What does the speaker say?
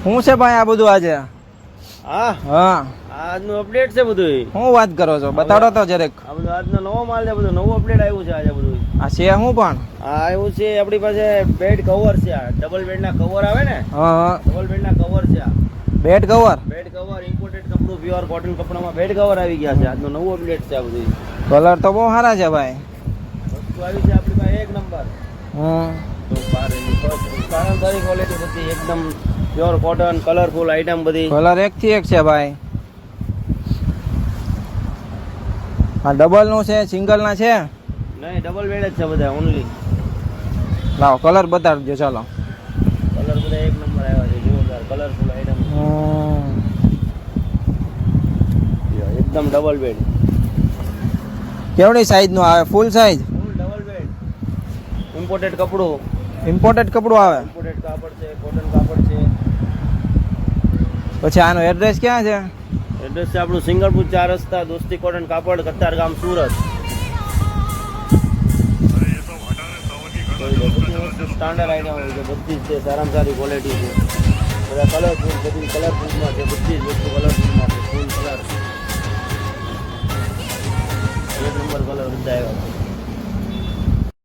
શું છે ભાઈ આ બધું આજે? હા હા, આજનું અપડેટ છે બધું. શું વાત કરો છો? બતાડો તો જરાક. આ બધું આજનો નવો માલ છે, બધું નવું અપડેટ આવ્યું છે આજે બધું. આ છે શું પણ? આ આવ્યું છે આપણી પાસે બેડ કવર છે. આ ડબલ બેડ ના કવર આવે ને, હા, ડબલ બેડ ના કવર છે. આ bed cover. Bed cover imported કપડું, પ્યોર કોટન કપડામાં બેડ કવર આવી ગયા છે. આજનું નવું અપડેટ છે આ બધું. કલર તો બહુ સારા છે ભાઈ. વસ્તુ આવી છે આપણી પાસે એક નંબર. તો સારી ક્વોલિટી બધી એકદમ પ્યોર કોટન, કલરફુલ આઈટમ બધી. કલર એક થી એક છે ભાઈ. આ ડબલ નું છે, સિંગલ ના છે? નહીં, ડબલ બેડ જ છે બધા ઓનલી. લાવો કલર બતાડજો ચાલો. કલર બધા એક નંબર આવ્યા છે, જોરદાર કલરફુલ આઈટમ. એકદમ ડબલ બેડ. કેવડી સાઈઝ નું આવે? Full size? ફૂલ ડબલ બેડ. ઇમ્પોર્ટેડ કપડું. ઇમ્પોર્ટેડ કપડું આવે? ઇમ્પોર્ટેડ કાપડ છે, કોટન કાપડ છે. પછી આનો એડ્રેસ ક્યાં છે? એડ્રેસ છે આપણું સિંગલપુર 4 રસ્તા, દોસ્તી કોટન કાપડ, કતાર ગામ, સુરત. સ્ટાન્ડર્ડ આઈટમ હોય છે, બધી જ છે, સારામાં સારી ક્વોલિટી છે. બધા કલરફુલ, બધી કલરફુલમાં છે, બધી જ વસ્તુ કલરફુલમાં છે. ફૂલ કલર, એક નંબર કલર બધા આવ્યા છે.